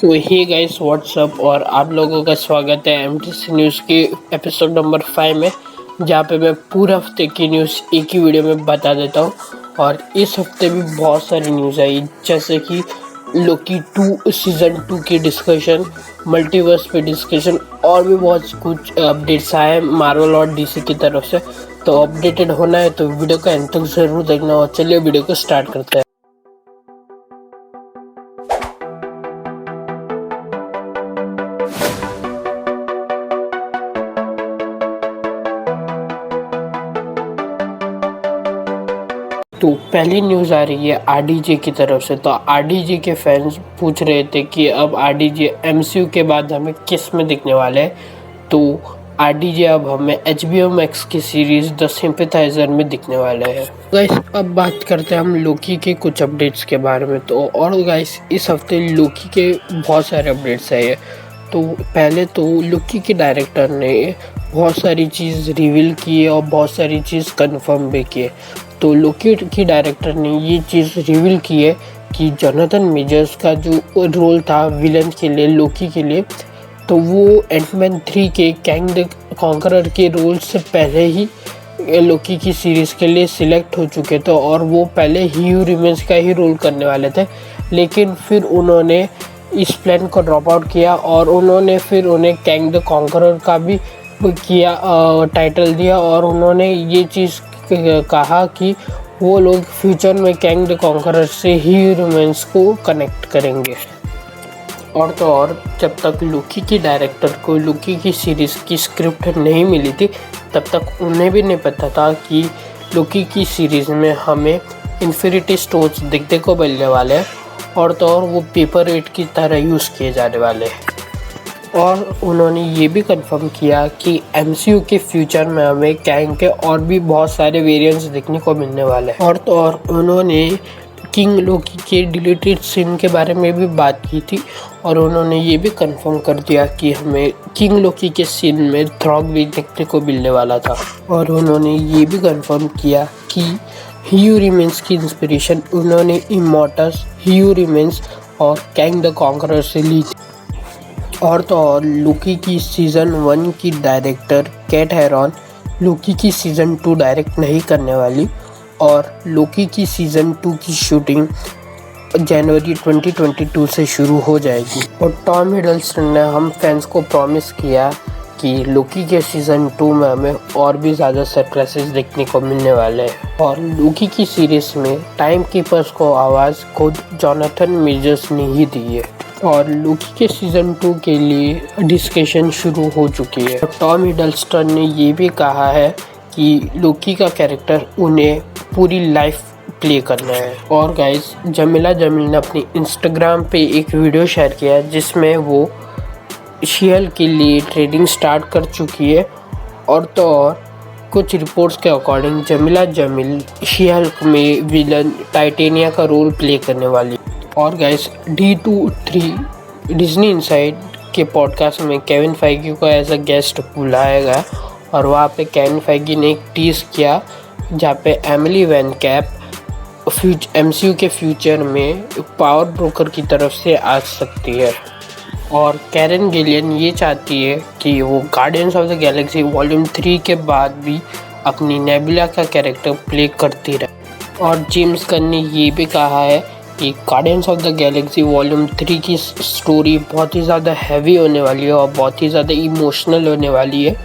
सो hey guys what's up और आप लोगों का स्वागत है एमटीसी न्यूज़ के एपिसोड नंबर 5 में, जहाँ पे मैं पूरे हफ्ते की न्यूज़ एक ही वीडियो में बता देता हूँ। और इस हफ्ते भी बहुत सारी न्यूज़ आई, जैसे कि लोकी 2 सीज़न 2 की डिस्कशन, मल्टीवर्स पे डिस्कशन और भी बहुत कुछ अपडेट्स आए मार्वल और डीसी की तरफ से। तो अपडेटेड होना है तो वीडियो का अंत तक ज़रूर देखना। और चलिए वीडियो को स्टार्ट करते हैं। तो पहली न्यूज़ आ रही है आरडीजे की तरफ से। तो आरडीजे के फैंस पूछ रहे थे कि अब आरडीजे एमसीयू के बाद हमें किस में दिखने वाले हैं। तो आरडीजे अब हमें एचबीओ मैक्स की सीरीज़ द सिंपैथाइजर में दिखने वाले हैं। गाइस अब बात करते हैं हम लोकी के कुछ अपडेट्स के बारे में। तो और गाइस इस हफ्ते लोकी के बहुत सारे अपडेट्स आए हैं। तो पहले तो लोकी के डायरेक्टर ने बहुत सारी चीज़ रिवील की है और बहुत सारी चीज़ कंफर्म भी की है। तो लोकी की डायरेक्टर ने ये चीज़ रिवील की है कि जोनाथन मेजर्स का जो रोल था विलन के लिए, लोकी के लिए, तो वो एंटमैन 3 के कैंग द कॉन्करर के रोल से पहले ही लोकी की सीरीज़ के लिए सिलेक्ट हो चुके थे। और वो पहले ह्यू रिमेंस का ही रोल करने वाले थे, लेकिन फिर उन्होंने इस प्लान को ड्रॉप आउट किया और उन्होंने फिर उन्हें कैंग द कॉन्करर का भी किया टाइटल दिया। और उन्होंने ये चीज़ कहा कि वो लोग फ्यूचर में कैंग द कॉन्करर से ही ह्यूमंस को कनेक्ट करेंगे। और तो और जब तक लोकी की डायरेक्टर को लोकी की सीरीज़ की स्क्रिप्ट नहीं मिली थी, तब तक उन्हें भी नहीं पता था कि लोकी की सीरीज़ में हमें इन्फिनिटी स्टोन्स देखने को मिलने वाले हैं। और तो और वो पेपर वेट की तरह यूज़ किए जाने वाले हैं। और उन्होंने ये भी कंफर्म किया कि एमसीयू के फ्यूचर में हमें कैंग के और भी बहुत सारे वेरिएंट्स देखने को मिलने वाले हैं। और तो और उन्होंने किंग लोकी के डिलीटेड सीन के बारे में भी बात की थी। और उन्होंने ये भी कंफर्म कर दिया कि हमें किंग लोकी के सीन में थ्रॉग भी देखने को मिलने वाला था। और उन्होंने ये भी कंफर्म किया कि ह्यू रिमेंस की इंस्पिरेशन उन्होंने इमॉर्टल्स, ह्यू रिमेंस और कैंग द कॉन्करर से ली थी। और तो और लोकी की सीज़न 1 की डायरेक्टर कैट हेरॉन लोकी की सीज़न 2 डायरेक्ट नहीं करने वाली। और लोकी की सीज़न 2 की शूटिंग जनवरी 2022 से शुरू हो जाएगी। और टॉम हिडलस्टन ने हम फैंस को प्रॉमिस किया कि लोकी के सीज़न 2 में हमें और भी ज़्यादा सरप्राइजेस देखने को मिलने वाले हैं। और लोकी की सीरीज़ में टाइम कीपर्स को आवाज़ खुद जोनाथन मेजर्स ने ही दी है। और लोकी के सीज़न 2 के लिए डिस्कशन शुरू हो चुकी है। टॉम हिडलस्टन ने ये भी कहा है कि लोकी का कैरेक्टर उन्हें पूरी लाइफ प्ले करना है। और गाइस जमीला जमील ने अपनी इंस्टाग्राम पे एक वीडियो शेयर किया है, जिसमें वो शीहल के लिए ट्रेडिंग स्टार्ट कर चुकी है। और तो और कुछ रिपोर्ट्स के अकॉर्डिंग जमीला जमील शीहल में विलन टाइटेनिया का रोल प्ले करने वाली। और गाइस D23 डिज्नी इनसाइड के पॉडकास्ट में केविन फाइगी को एज अ गेस्ट बुलाया गया। और वहाँ पे केविन फाइगी ने एक टीज़ किया जहाँ पे एमिली वैन कैप एमसीयू के फ्यूचर में पावर ब्रोकर की तरफ से आ सकती है। और कैरन गिलियन ये चाहती है कि वो guardians of the Galaxy volume 3 के बाद भी अपनी नेबुला का कैरेक्टर प्ले करती रहे। और जेम्स गन ने ये भी कहा है कि guardians of the Galaxy volume 3 की स्टोरी बहुत ही ज़्यादा हैवी होने वाली है और बहुत ही ज़्यादा इमोशनल होने वाली है।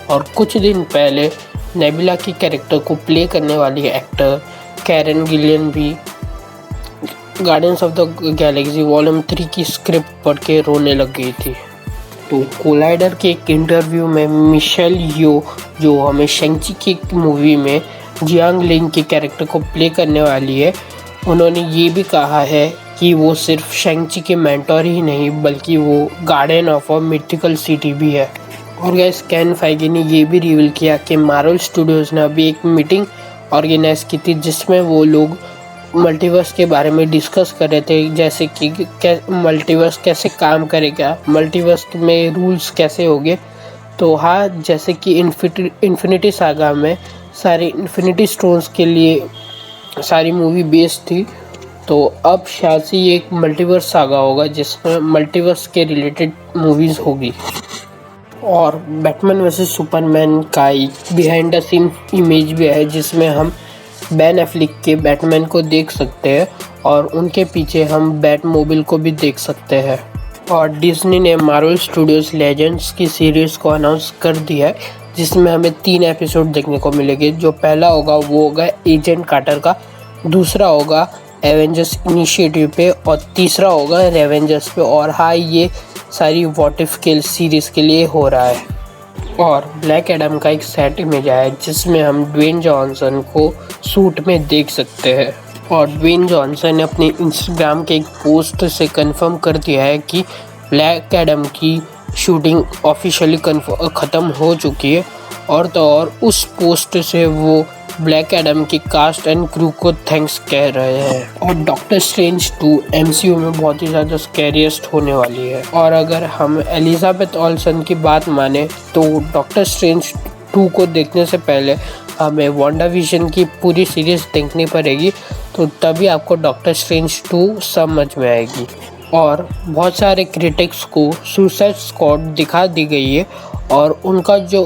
और कुछ दिन पहले नेबुला की कैरेक्टर को प्ले करने वाली एक्टर कैरन गिलियन भी guardians of the Galaxy volume 3 की स्क्रिप्ट पढ़ के रोने लग गई थी। तो कोलाइडर के एक इंटरव्यू में मिशेल यो, जो हमें शेंग-ची की मूवी में जियांग लिंग के कैरेक्टर को प्ले करने वाली है, उन्होंने ये भी कहा है कि वो सिर्फ शेंग-ची के मेंटोर ही नहीं बल्कि वो guardian of a mythical city भी है। और गाइस केविन फाइगी ने ये भी रिवील किया कि मार्वल स्टूडियोज़ ने अभी एक मीटिंग ऑर्गेनाइज की थी, जिसमें वो लोग मल्टीवर्स के बारे में डिस्कस कर रहे थे, जैसे कि मल्टीवर्स कैसे काम करेगा, मल्टीवर्स में रूल्स कैसे होंगे। तो हाँ, जैसे कि इन्फिनिटी सागा में सारे इन्फिनिटी स्टोन्स के लिए सारी मूवी बेस्ड थी, तो अब शायद से ये एक मल्टीवर्स सागा होगा जिसमें मल्टीवर्स के रिलेटेड मूवीज़ होगी। और बैटमैन वर्सेस सुपरमैन का एक बिहाइंड द सीन इमेज भी है जिसमें हम बेन एफ्लिक के बैटमैन को देख सकते हैं और उनके पीछे हम बैटमोबिल को भी देख सकते हैं। और डिज्नी ने मार्वल स्टूडियोज लेजेंड्स की सीरीज़ को अनाउंस कर दिया है जिसमें हमें 3 एपिसोड देखने को मिलेंगे। जो पहला होगा वो होगा एजेंट कार्टर का, दूसरा होगा एवेंजर्स इनिशिएटिव पे और तीसरा होगा रेवेंजर्स पे। और हाँ, ये सारी व्हाट इफ के सीरीज़ के लिए हो रहा है। और ब्लैक एडम का एक सेट इमेज आया है जिसमें हम ड्वेन जॉनसन को सूट में देख सकते हैं। और ड्वेन जॉनसन ने अपने इंस्टाग्राम के एक पोस्ट से कंफर्म कर दिया है कि ब्लैक एडम की शूटिंग ऑफिशियली ख़त्म हो चुकी है। और तो और उस पोस्ट से वो ब्लैक एडम की कास्ट एंड क्रू को थैंक्स कह रहे हैं। और डॉक्टर स्ट्रेंज 2 MCU में बहुत ही ज़्यादा स्कैरियस्ट होने वाली है। और अगर हम एलिजाबेथ ओल्सन की बात माने तो डॉक्टर स्ट्रेंज 2 को देखने से पहले हमें वांडाविजन की पूरी सीरीज़ देखनी पड़ेगी, तो तभी आपको डॉक्टर स्ट्रेंज 2 समझ में आएगी। और बहुत सारे क्रिटिक्स को सुसाइड स्क्वाड दिखा दी गई है और उनका जो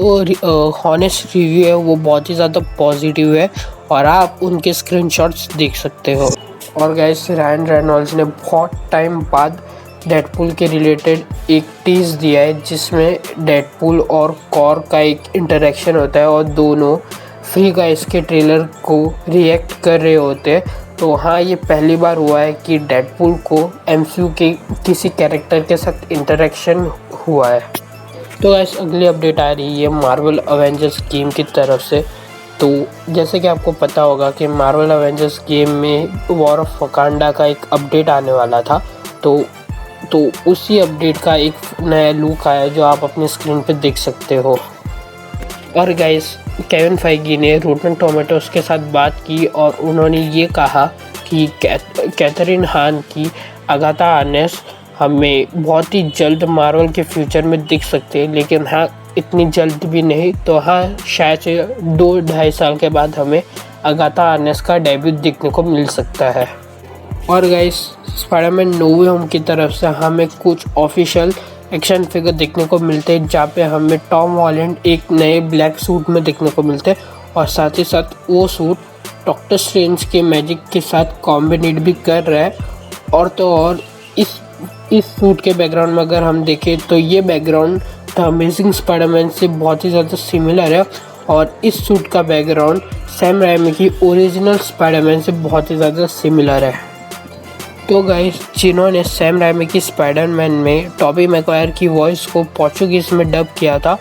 हॉनेस्ट रिव्यू है वो बहुत ही ज़्यादा पॉजिटिव है और आप उनके स्क्रीनशॉट्स देख सकते हो। और गाइस, रायन रेनॉल्ड्स ने बहुत टाइम बाद डेडपूल के रिलेटेड एक टीज दिया है जिसमें डेडपूल और कॉर का एक इंटरेक्शन होता है और दोनों फ्री गाइस के ट्रेलर को रिएक्ट कर रहे होते हैं। तो हाँ, ये पहली बार हुआ है कि डेडपूल को MCU के किसी कैरेक्टर के साथ इंटरेक्शन हुआ है। तो गाइस, अगली अपडेट आ रही है मार्वल अवेंजर्स गेम की तरफ से। तो जैसे कि आपको पता होगा कि मार्वल अवेंजर्स गेम में वॉर ऑफ वकांडा का एक अपडेट आने वाला था। तो उसी अपडेट का एक नया लुक आया जो आप अपनी स्क्रीन पे देख सकते हो। और गाइस, केविन फाइगी ने रोटन टोमेटोस के साथ बात की और उन्होंने ये कहा कि कैथरीन हान की अगाथा हार्नेस हमें बहुत ही जल्द मार्वल के फ्यूचर में दिख सकते हैं, लेकिन हाँ, इतनी जल्द भी नहीं। तो हाँ, शायद से 2-2.5 साल के बाद हमें अगाथा हार्नेस का डेब्यू देखने को मिल सकता है। और गाइस, स्पाइडरमैन नो वे होम की तरफ से हमें कुछ ऑफिशियल एक्शन फिगर देखने को मिलते हैं जहाँ पे हमें टॉम हॉलैंड एक नए ब्लैक सूट में देखने को मिलते हैं और साथ ही साथ वो सूट डॉक्टर स्ट्रेंज के मैजिक के साथ कॉम्बिनेट भी कर रहा है। और तो और इस सूट के बैकग्राउंड में अगर हम देखें तो ये बैकग्राउंड द अमेजिंग स्पाइडरमैन से बहुत ही ज़्यादा सिमिलर है और इस सूट का बैकग्राउंड सैम राइमी की ओरिजिनल स्पाइडरमैन से बहुत ही ज़्यादा सिमिलर है। तो गाइस, जिन्होंने सैम राइमी की स्पाइडरमैन में टॉबी मैगवायर की वॉइस को पोर्चुगीज़ में डब किया था,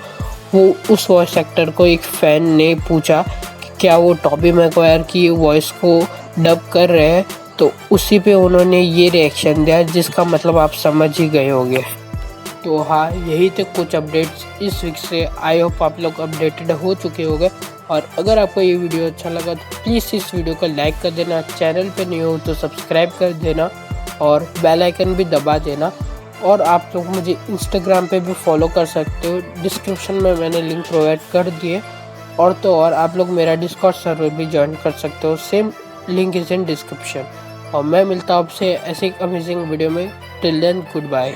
वो उस वॉइस एक्टर को एक फ़ैन ने पूछा कि क्या वो टॉबी मैगवायर की वॉइस को डब कर रहे हैं, तो उसी पे उन्होंने ये रिएक्शन दिया जिसका मतलब आप समझ ही गए होंगे। तो हाँ, यही थे कुछ अपडेट्स इस वीक से। आई होप आप लोग अपडेटेड हो चुके होंगे। और अगर आपको ये वीडियो अच्छा लगा तो प्लीज़ इस वीडियो को लाइक कर देना, चैनल पे नहीं हो तो सब्सक्राइब कर देना और बेल आइकन भी दबा देना। और आप लोग मुझे इंस्टाग्राम पे भी फॉलो कर सकते हो, डिस्क्रिप्शन में मैंने लिंक प्रोवाइड कर दिए। और तो और आप लोग मेरा डिस्कॉर्ड सर्वर भी ज्वाइन कर सकते हो, same link is in description. और मैं मिलता हूँ आपसे ऐसे एक अमेजिंग वीडियो में। Till then, good bye.